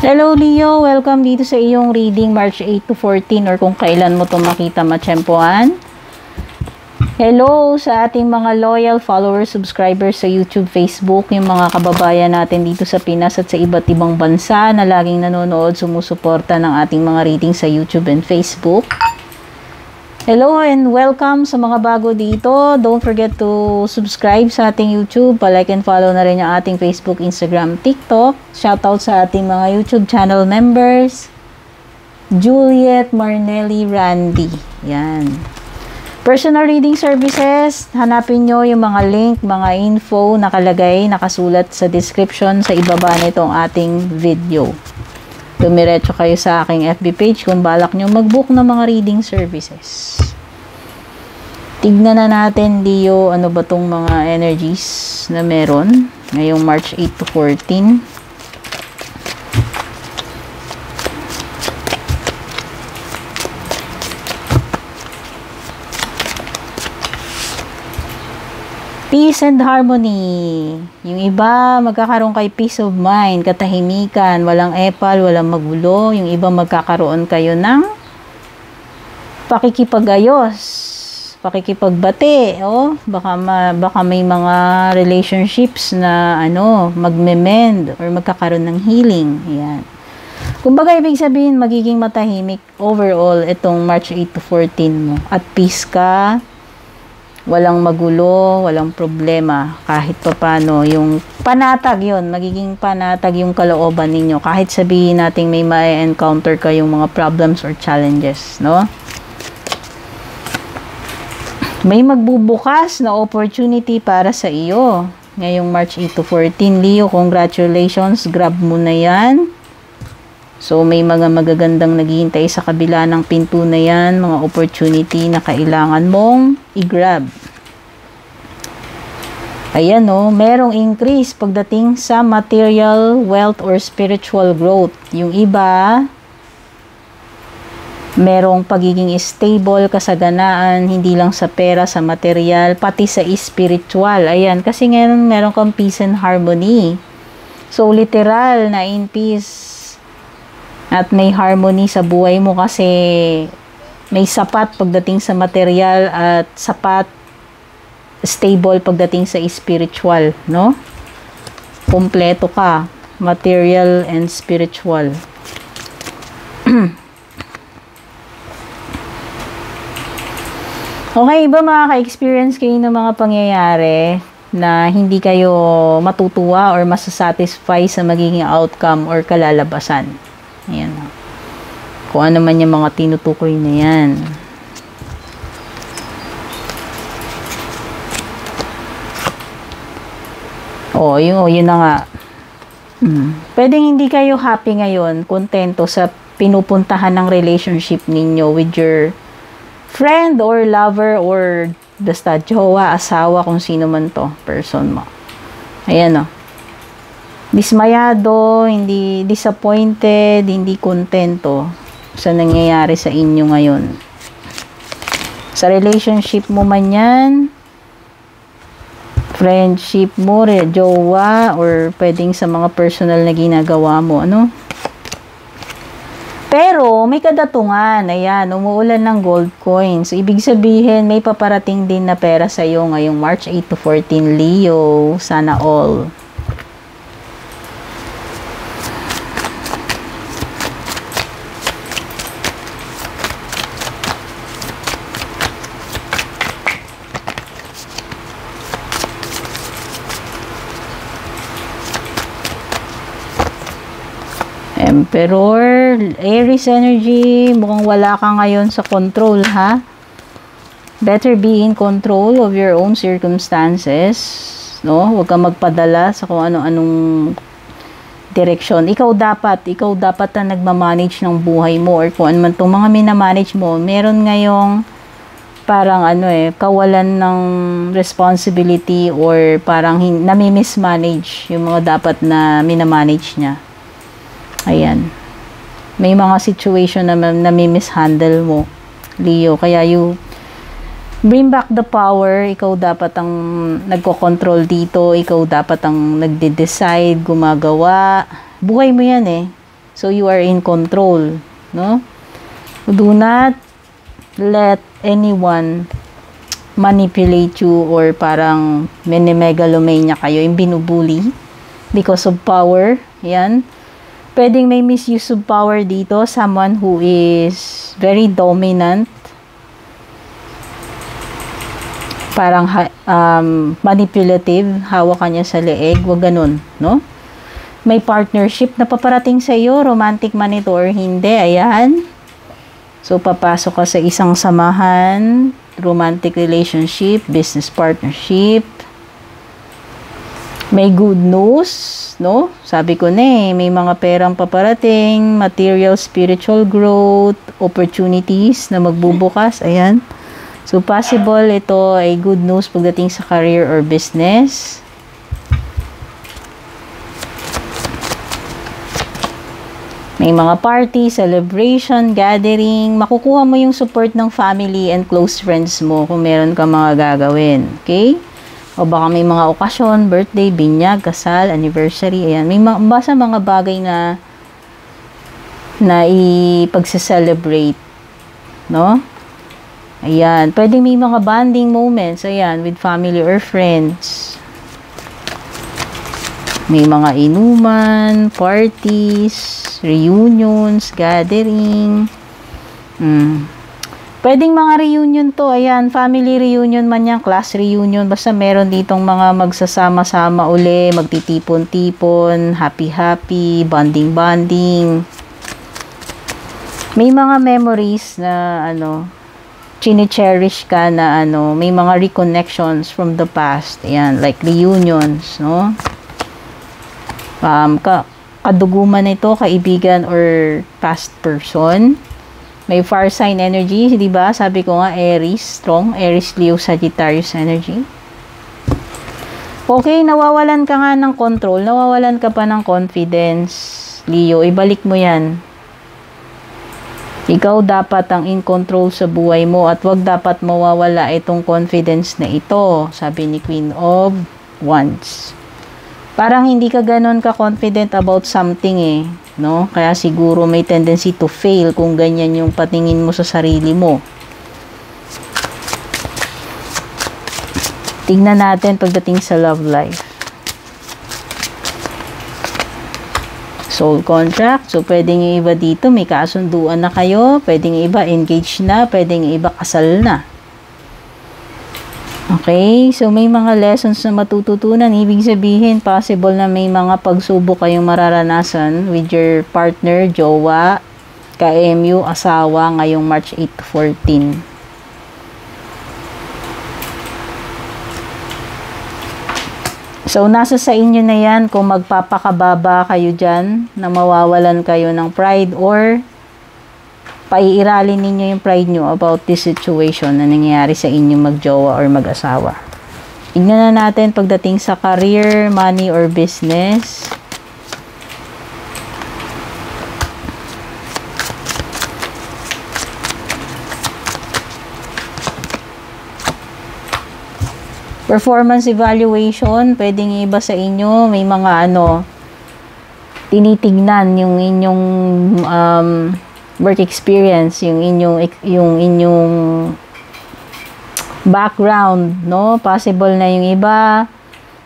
Hello Leo, welcome dito sa iyong reading March 8 to 14 or kung kailan mo ito makita matsyempohan. Hello sa ating mga loyal followers, subscribers sa YouTube, Facebook, yung mga kababayan natin dito sa Pinas at sa iba't ibang bansa na laging nanonood, sumusuporta ng ating mga reading sa YouTube and Facebook. Hello and welcome sa mga bago dito. Don't forget to subscribe sa ating YouTube. Pa-like and follow na rin yung ating Facebook, Instagram, TikTok. Shoutout sa ating mga YouTube channel members. Juliet, Marnelli, Randy. Yan. Personal reading services. Hanapin nyo yung mga link, mga info nakalagay, nakasulat sa description sa ibaba nitong ating video. Dumiretso kayo sa aking FB page kung balak nyo mag-book ng mga reading services. Tignan na natin, Leo, ano ba tong mga energies na meron ngayong March 8 to 14. Peace and harmony. Yung iba, magkakaroon kay peace of mind, katahimikan, walang epal, walang magulo. Yung iba, magkakaroon kayo ng pakikipag-ayos, pakikipagbati. Oh, baka may mga relationships na magme-mend or magkakaroon ng healing. Ayan. Kumbaga, ibig sabihin, magiging matahimik overall itong March 8 to 14 mo. At peace ka. Walang magulo, walang problema, kahit papano, yung panatag yun, magiging panatag yung kalooban ninyo, kahit sabihin natin may ma-encounter kayong mga problems or challenges, no? May magbubukas na opportunity para sa iyo, ngayong March 8 to 14, Leo, congratulations, grab mo na yan. So, may mga magagandang naghihintay sa kabila ng pinto na yan, mga opportunity na kailangan mong i-grab. Ayan o, merong increase pagdating sa material, wealth, or spiritual growth. Yung iba, merong pagiging stable, kasaganaan, hindi lang sa pera, sa material, pati sa spiritual. Ayan, kasi ngayon meron kang peace and harmony. So, literal na in peace. At may harmony sa buhay mo kasi may sapat pagdating sa material at sapat, stable pagdating sa spiritual, no? Kompleto ka, material and spiritual. Okay, iba makaka-experience kayo ng mga pangyayari na hindi kayo matutuwa or masasatisfy sa magiging outcome or kalalabasan. Ayan. Kung ano man yung mga tinutukoy na yan. Yun na nga. Pwedeng hindi kayo happy ngayon, kontento sa pinupuntahan ng relationship ninyo with your friend or lover or basta jowa, asawa, kung sino man to, person mo. Ayan o. Dismayado, hindi disappointed, hindi kontento sa nangyayari sa inyo ngayon. Sa relationship mo man yan, friendship mo, jowa, or pwedeng sa mga personal na ginagawa mo, ano? Pero, may kadatungan, ayan, umuulan ng gold coins. So, ibig sabihin, may paparating din na pera sa'yo ngayong March 8 to 14, Leo. Sana all. Emperor, Aries energy, mukhang wala ka ngayon sa control, ha? Better be in control of your own circumstances, no? Huwag kang magpadala sa kung ano-anong direksyon. Ikaw dapat na nagmamanage ng buhay mo or kung ano man itong mga minamanage mo. Meron ngayong parang kawalan ng responsibility or parang nami-mismanage yung mga dapat na minamanage niya. Ayan. May mga situation na nami-mishandle mo, Leo. Kaya you bring back the power. Ikaw dapat ang nagko-control dito. Ikaw dapat ang nagde-decide, gumagawa. Buhay mo yan eh. So, you are in control, no? Do not let anyone manipulate you or parang megalomania kayo, yung binubuli because of power. Yan. Pwedeng may misuse of power dito. Someone who is very dominant. Parang manipulative. Hawak ka niya sa leeg. Wag ganun, no? May partnership na paparating sa iyo. Romantic man ito or hindi. Ayan. So, papasok ka sa isang samahan. Romantic relationship. Business partnership. May good news, no? Sabi ko na may mga perang paparating, material, spiritual growth, opportunities na magbubukas. Ayan. So, possible ito ay good news pagdating sa career or business. May mga party, celebration, gathering. Makukuha mo yung support ng family and close friends mo kung meron ka mga gagawin. Okay? O baka may mga okasyon, birthday, binyag, kasal, anniversary, ayan. May basta mga bagay na ipagse-celebrate, no? Ayan. Pwede may mga bonding moments, ayan, with family or friends. May mga inuman, parties, reunions, gathering. Pwedeng mga reunion to, ayan, family reunion man yan, class reunion, basta meron ditong mga magsasama-sama uli, magtitipon-tipon, happy-happy, bonding-bonding. May mga memories na, chine-cherish ka na, may mga reconnections from the past, ayan, like reunions, no? Kaduguman ito, kaibigan or past person. May fire sign energy, di ba? Sabi ko nga, Aries, strong. Aries, Leo, Sagittarius energy. Okay, nawawalan ka nga ng control. Nawawalan ka pa ng confidence. Leo, ibalik mo yan. Ikaw dapat ang in control sa buhay mo at wag dapat mawawala itong confidence na ito. Sabi ni Queen of Wands. Parang hindi ka ganon ka-confident about something no? Kaya siguro may tendency to fail kung ganyan yung patingin mo sa sarili mo. Tingnan natin pagdating sa love life. Soul contract. So, pwedeng yung iba dito, may kasunduan na kayo. Pwedeng yung iba engaged na. Pwedeng yung iba kasal na. Okay, so may mga lessons na matututunan. Ibig sabihin, possible na may mga pagsubok kayong mararanasan with your partner, jowa, ka-MU, asawa, ngayong March 8 to 14. So, nasa sa inyo na yan kung magpapakababa kayo dyan na mawawalan kayo ng pride or paiiralin ninyo yung pride nyo about this situation na nangyayari sa inyo magjowa or mag-asawa. Tignan na natin pagdating sa career, money, or business. Performance evaluation, pwedeng iba sa inyo, may mga tinitignan yung inyong work experience, yung inyong background, no? Possible na yung iba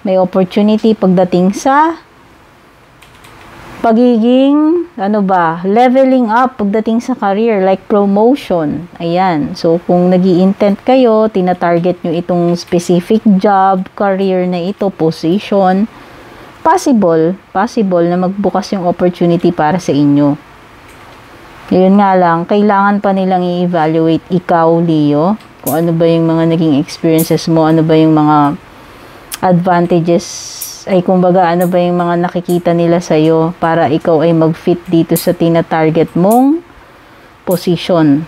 may opportunity pagdating sa pagiging leveling up pagdating sa career, like promotion. Ayan. So kung nag-i-intent kayo, tina-target nyo itong specific job, career na ito, position, possible na magbukas yung opportunity para sa inyo. Yun nga lang, kailangan pa nilang i-evaluate ikaw, Leo, kung ano ba yung mga naging experiences mo, ano ba yung mga advantages, kumbaga, ano ba yung mga nakikita nila sa'yo para ikaw ay mag-fit dito sa tina-target mong position.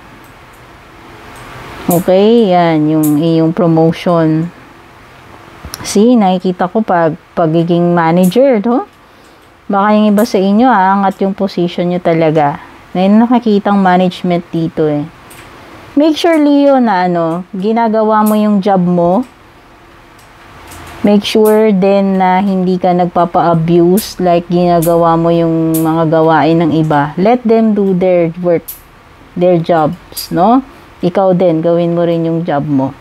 Okay, yan, yung promotion. See, nakikita ko pagiging manager, no? Baka yung iba sa inyo, angat yung position nyo talaga. May nakakitang management dito Make sure, Leo, na ginagawa mo yung job mo Make sure din na hindi ka nagpapa-abuse like ginagawa mo yung mga gawain ng iba. Let them do their work, their jobs, no? Ikaw din, gawin mo rin yung job mo.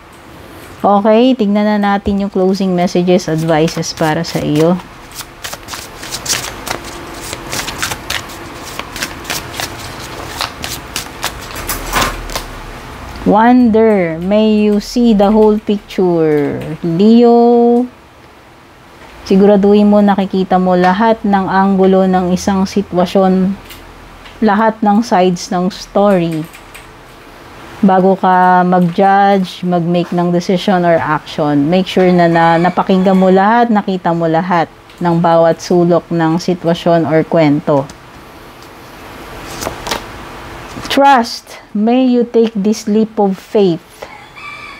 Okay, tignan na natin yung closing messages, advices para sa iyo. Wonder, may you see the whole picture. Leo, siguraduhin mo nakikita mo lahat ng anggulo ng isang sitwasyon, lahat ng sides ng story. Bago ka mag-judge, mag-make ng decision or action, make sure na, napakinggan mo lahat, nakita mo lahat ng bawat sulok ng sitwasyon or kwento. Trust, may you take this leap of faith.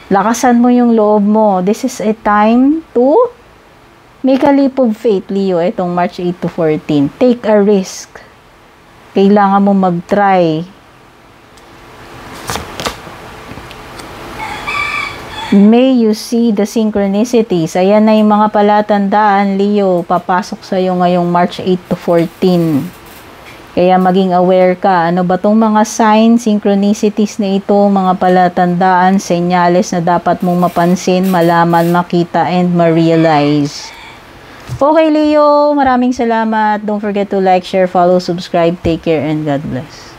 Lakasan mo yung loob mo. This is a time to make a leap of faith, Leo, itong March 8 to 14. Take a risk. Kailangan mo mag-try. May you see the synchronicities. Ayan na yung mga palatandaan, Leo, papasok sa'yo ngayong March 8 to 14. Kaya maging aware ka, ano ba tong mga signs, synchronicities na ito, mga palatandaan, senyales na dapat mong mapansin, malaman, makita, and ma-realize. Okay, Leo, maraming salamat. Don't forget to like, share, follow, subscribe. Take care, and God bless.